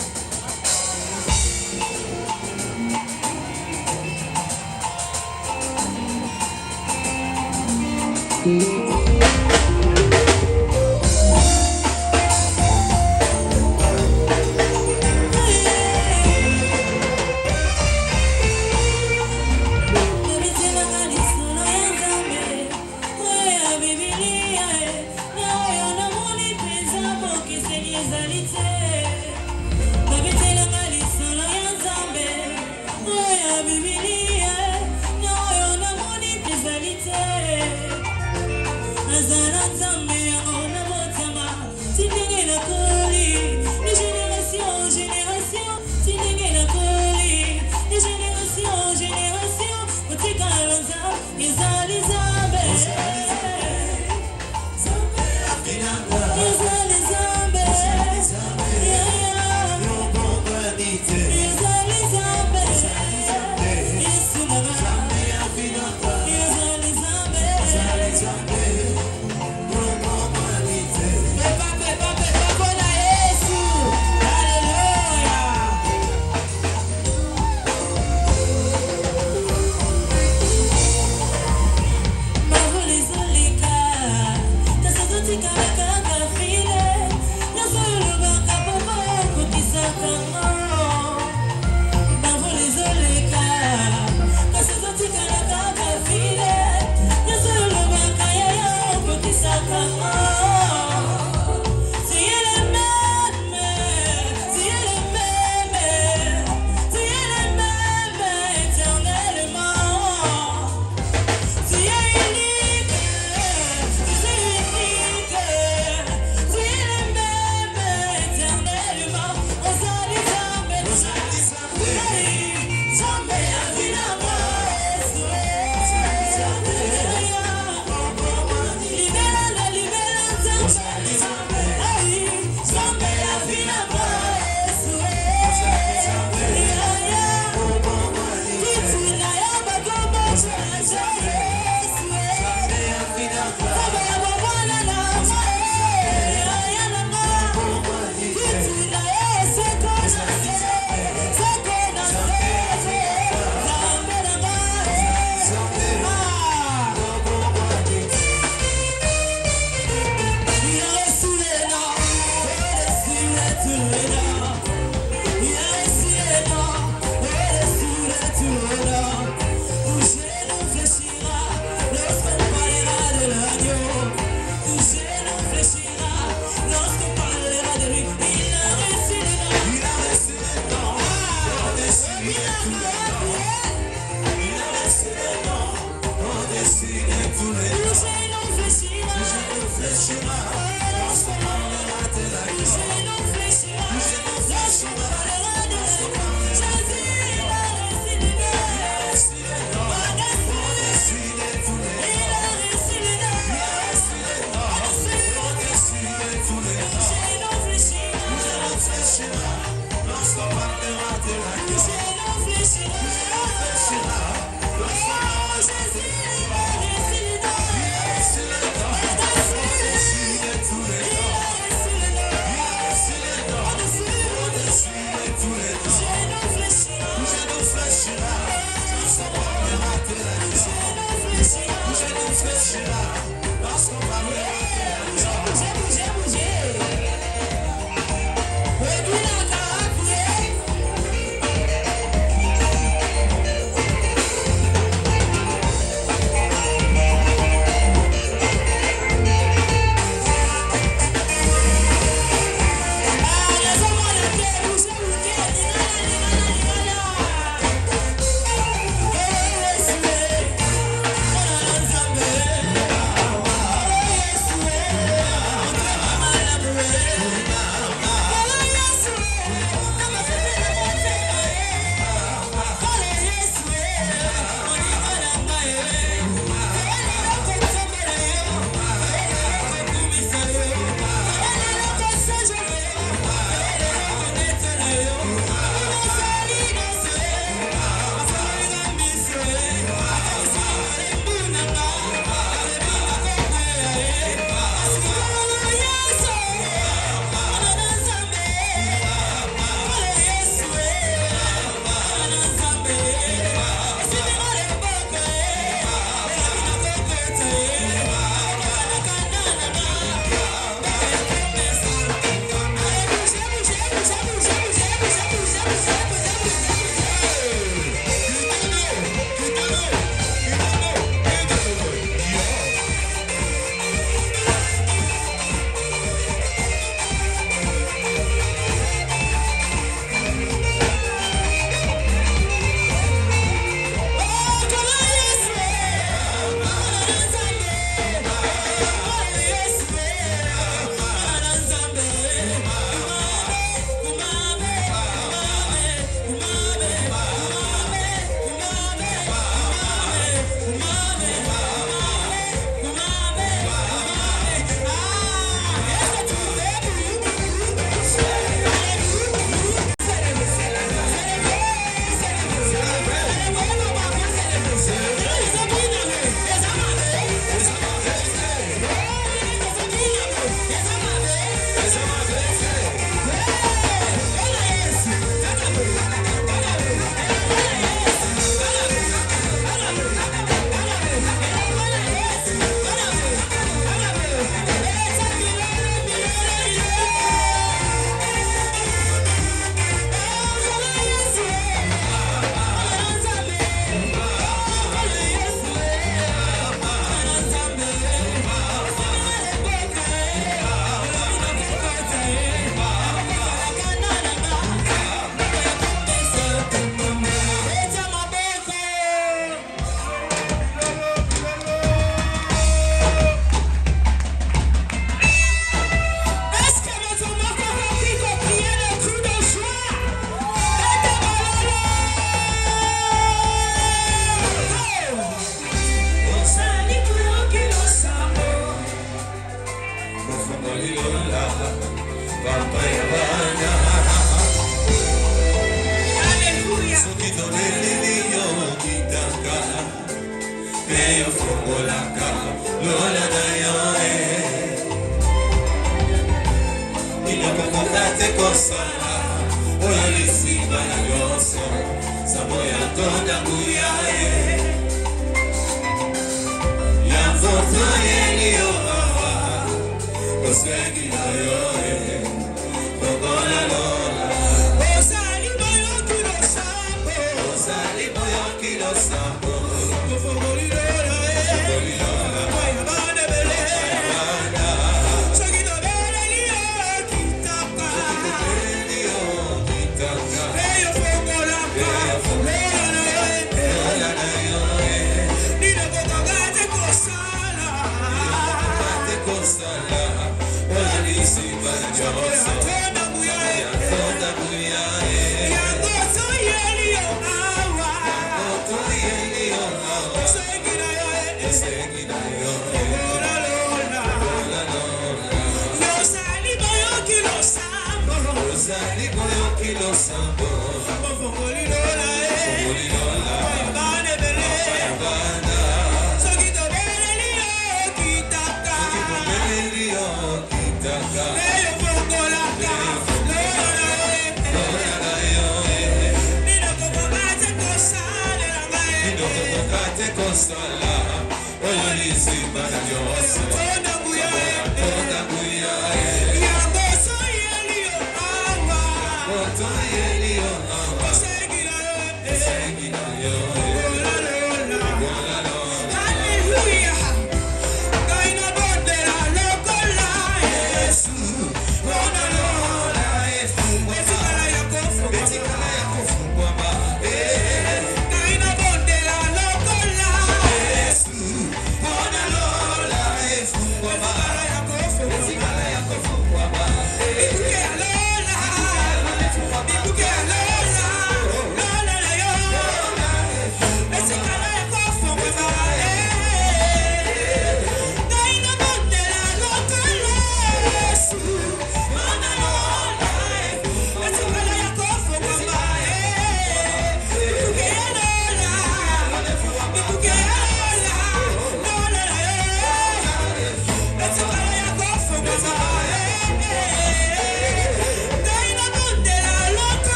Let's go.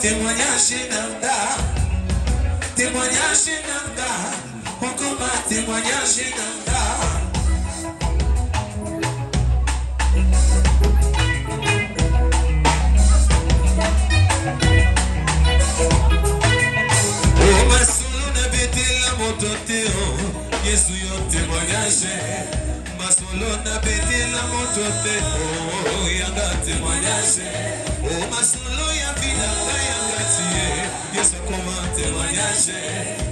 Témoignage nanga, témoignage nanga, okoma témoignage nanga. Oh masolo na betela mototeo, Yesu yo témoignage. Masolo na betela mototeo, yanga témoignage. Oh masolo ya vida ya ngatie, Yesu koma témoignage.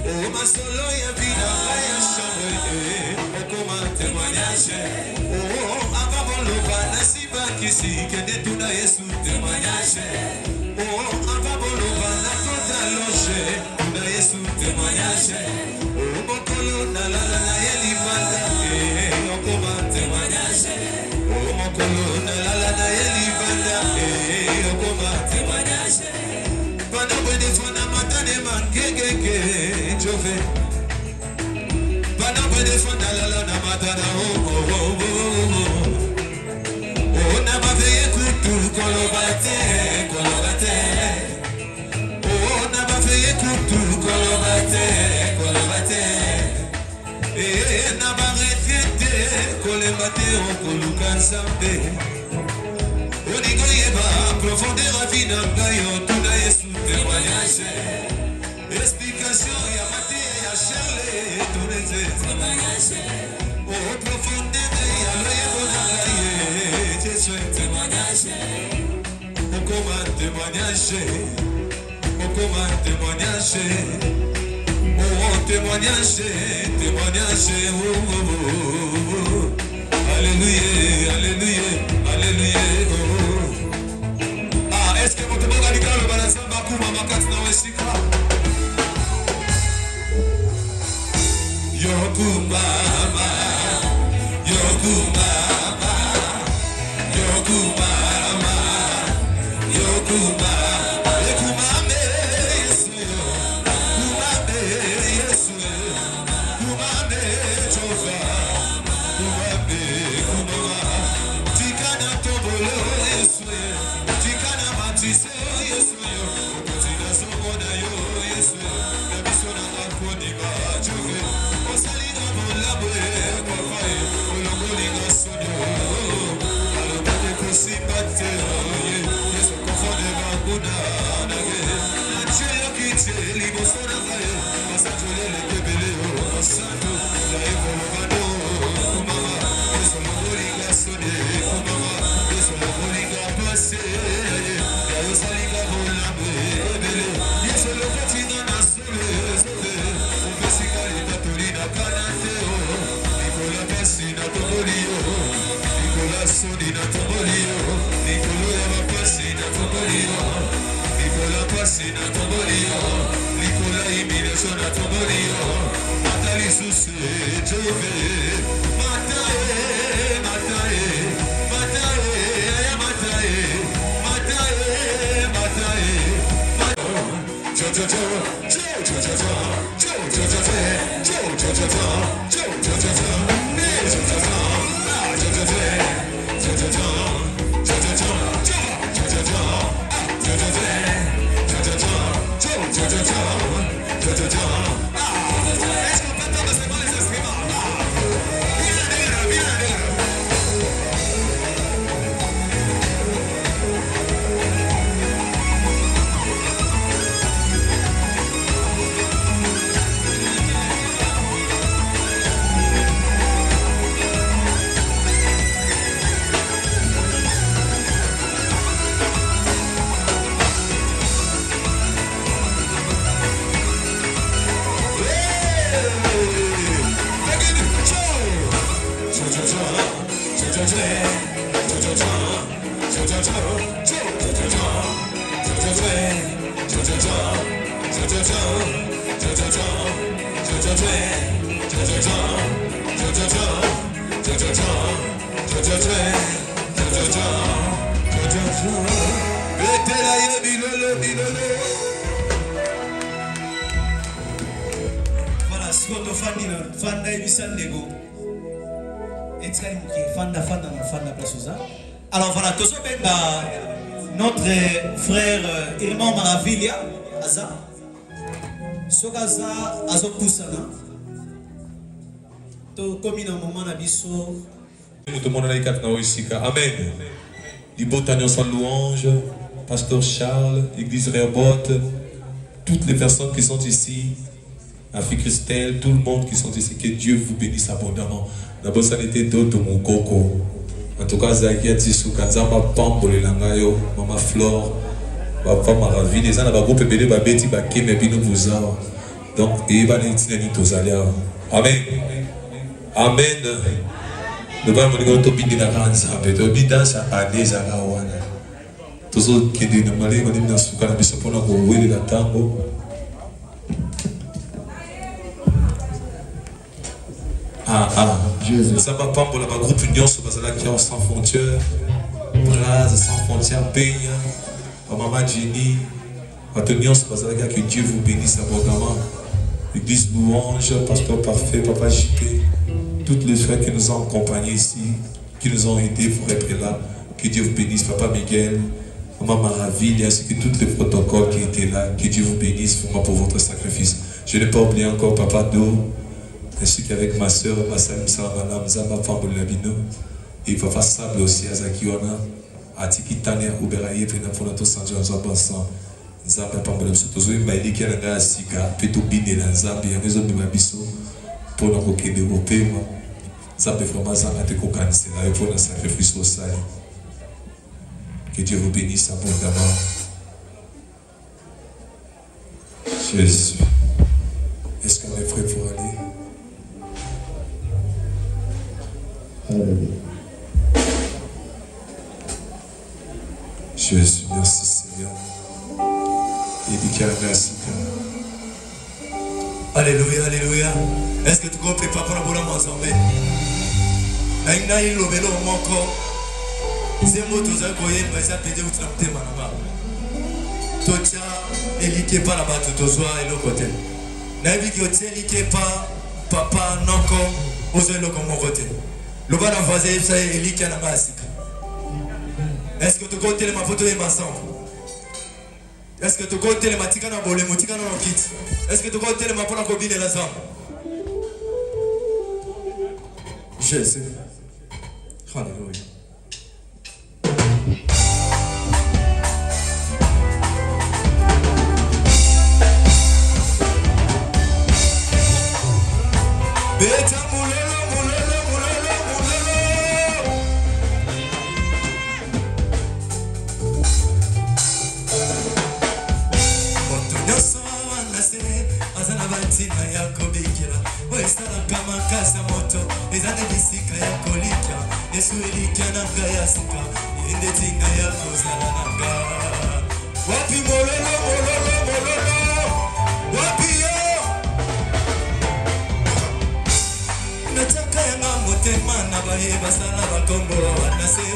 Oh masolo ya vida ya chambre, koma témoignage. Oh avabolo bana siba kisi kende tuna Yesu témoignage. Oh avabolo bana tota loge, tuna Yesu témoignage. Oh mokolo na la la yeli banda, koma témoignage. Oh mokolo na la la yeli banda, koma témoignage. Pendant que des fois na matane man kekeke chove. Pendant que des fois na la na matana oh na ba veye kutu kolobate. Oh na ba veye kutu kolobate. Na ba retraite kolebate on koluka sambe. Onigo yeba profondeur à vie na gayo tuna Yesu témoignage. Explication ya mati ya Charles tuneze témoignage. Oh profondeur ya loyebo na gaye Yesu témoignage. Okoma témoignage. Okoma témoignage. Oh témoignage, témoignage. Alléluia, alléluia, alléluia. Est-ce que vous pouvez regarder le balance de Bakuma Makat na Weshika? Yokumama, Yokumama, Yokumama, Yokumama, Yokumame, Yesu, Kumame, Yesu, Kumame, Jova, Kumame, Kumama, Tikana Tobolo, Yesu. Yesu, Yesu, Kotina Somona yo, Yesu, Nabisona Nakoniga, Jove, Osalina Molabwe, Kofae, Olongolinga Sonyo, Alobade Kosipate, Yesu Kofone Bakuna, Nage, Nachelo Kite, Libosona Kaye, Masatole Lekebele, Osando, Laevo Logano, Kumama, Yesu Logolinga Sonye, Kumama, Yesu Logolinga Pase, Saliga bola bele, Yesu lo fatina na sole, Upesika itaturina kanateo, Nikola pasi na tobolio, Nikola soni na tobolio, Nikola ya pasi na tobolio, Nikola pasi na tobolio, Nikola imine sona tobolio, Matali suse jove, Matae, Matae, Matae, ya Matae. Voilà, Sikoto Fanda Ebisandego. Fanda Plasosa. Alors voilà, tous notre frère Irman Maravilia, Aza. Sokaza Azo Poussana. To comme un moment d'abisso. Nous demandons à l'écart Amen. Libotanion sans louange, Pasteur Charles, Église Rehoboth, toutes les personnes qui sont ici, Afri Christelle, tout le monde qui sont ici, que Dieu vous bénisse abondamment. D'abord, ça n'était d'autres mon coco. En tout cas, Zakia Tissou, Kanzama Pambo, les Langayo, Maman Flore, Papa Maravi, les gens dans le groupe Bébé, Babeti, Baké, Mebino Bouza. Donc, et Valentina Nitozalia. Amen. Amen. Nous allons vous dire que nous allons vous dire que nous allons vous dire que nous allons vous dire que nous allons vous dire que ça va pas pour le groupe Union sans frontières, Bras sans frontières, Peigne, Maman Jenny, Atonion, que Dieu vous bénisse abondamment. Église Louange, Pasteur Parfait, Papa JP, toutes les frères qui nous ont accompagnés ici, qui nous ont aidés pour être là. Que Dieu vous bénisse, Papa Miguel, Maman Maraville, ainsi que tous les protocoles qui étaient là. Que Dieu vous bénisse pour votre sacrifice. Je n'ai pas oublié encore Papa Do, ainsi qu'avec ma soeur, ma Salim Salamala, Mzamba Fambolabino, et Papa Sable aussi, Azakiona, Atiki Tania, Uberaye, Penaponato Sanjo, Zabansan. Nzambe pambola biso tozoyi mailiki na nga sika pe tobinela Nzambe yango ezobima biso mpona kokende kopema Nzambe vraiment azanga te kokanisela yo mpona sacrifice osali. Que Dieu vous bénisse abondamment. Jésus, est-ce qu'on est prêt pour aller? Jésus, merci Seigneur. Alléluia, alléluia. Est-ce que tu comprends pas pour la bonne ensemble? Aïna il lobelo moko. C'est moi tous à koyer mais ça peut dire où tu l'as téma là-bas. Tocha elike pas là-bas tout soir et le côté. Nabi qui elike pas papa noko ozo le comme côté. Le bas la voisine ça elike na basika. Est-ce que tu comptes les ma photo et ma sang? Est-ce que tu comptes les matika na bolé motika na kit? Est-ce que tu comptes les ma pour la combiner la sang? Jésus. Alléluia. Beta mulelo mulelo mulelo mulelo. Otonyoso anase azana batina ya kobikira. Westara kama kasa moto ezane bisika ya kolika. Yesu elika na kaya sika. Inde tinga ya kozala nanga. Wapi mulelo mulelo mulelo. Wapi Temana bae basala bakombo wanase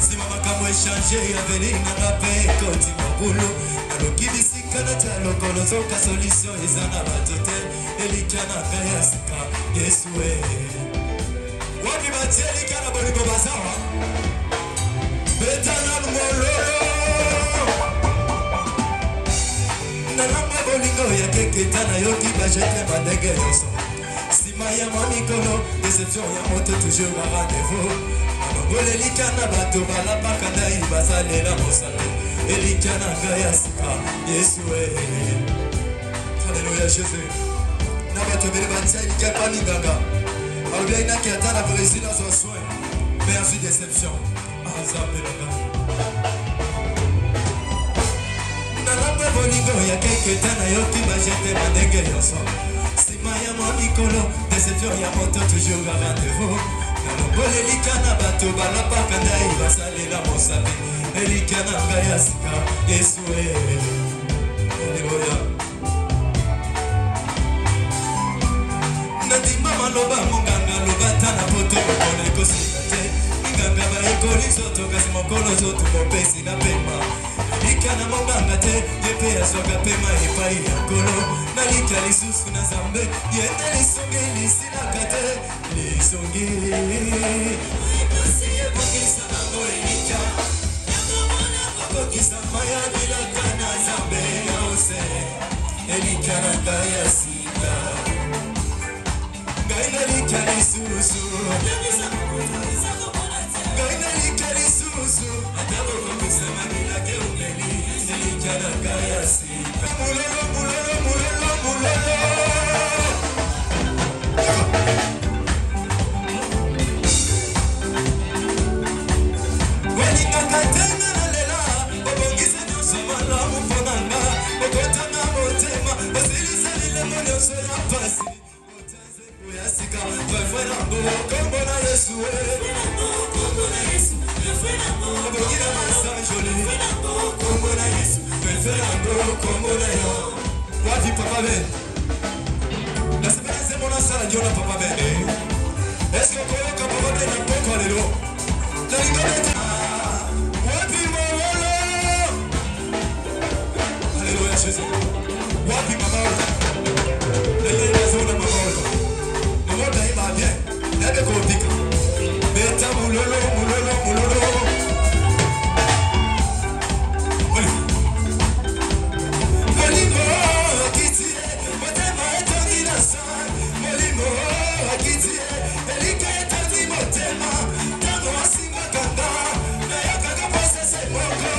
sima makambo échanger avelina ngape koti mabulu alokibisika na talo kolozoka solution ezana batote elikana kaya sika Yesu wapi bateli kana bolingo bazawa betana mololo na namba bolingo ya keketana yoki bajete bandege yoso Maya Mamikolo, déception ya moto toujours à rendez-vous. Anongole likana bato balapaka na ibazale la mosale. Elikana gaya sika, Yesu Alléluia Jésus. Na bato bele batia ilika paninganga. Alobia inaki atana présidence en soin. Mais ensuite déception. Azapelanga. Nalamba bolingo ya keketana yoki bajete bandenge yoso. Maya Mamikolo, déception ya moto toujours à rendez-vous. Nalongole likana bato bato balapaka ngai basalela mosapi elika na ngai ya sika yesu aleluya nandima maloba monganga lobata na poto mokolo ekosika te inganga baekoli zoto kasi mokolo zoto mopesi na pema lika na monganga te ye mpe azwaka pema epai ya nkolo nalika lisusu na nzambe ye nde lisongi lisilaka te lisongi ekosi ebongisa nango elika bakokisa maya bilaka na nzambe yose elika na ngai ya sika ngai nalika lisusu ngai nalika lisusu ata bokokisa mabilaka eumeli elika na ngai ya sika mulolo mulolo mulolo mulolo welingaka tenga na lela obongisa nyonso malamu mpo na nga okotanga motema osilisa lilemo nyonso ya pasi otanzeko ya sika vefwenango kombo na yesu obongi na masanjoli kombo na yesu vefwenango kombo na yo wapi papa ben nasepelese mona sala ndio na papa ben eske okoyoka papa ben na poko lelo nalingobeta wapi mawolo haleluya Jésus wapi mawolo lelo nazona mawolo mawolo iba bien nebe kopika beta mulolo mulolo mulolo molimo akitie motema etongi na sa molimo akitie elika etongi motema tango asimbaka nga nayokaka posese moko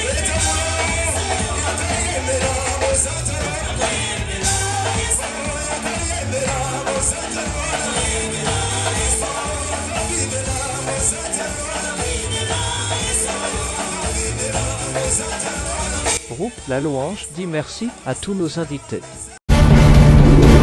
beta mulolo yakayemela mosatana yakayemela mosatana Groupe La Louange dit merci à tous nos invités.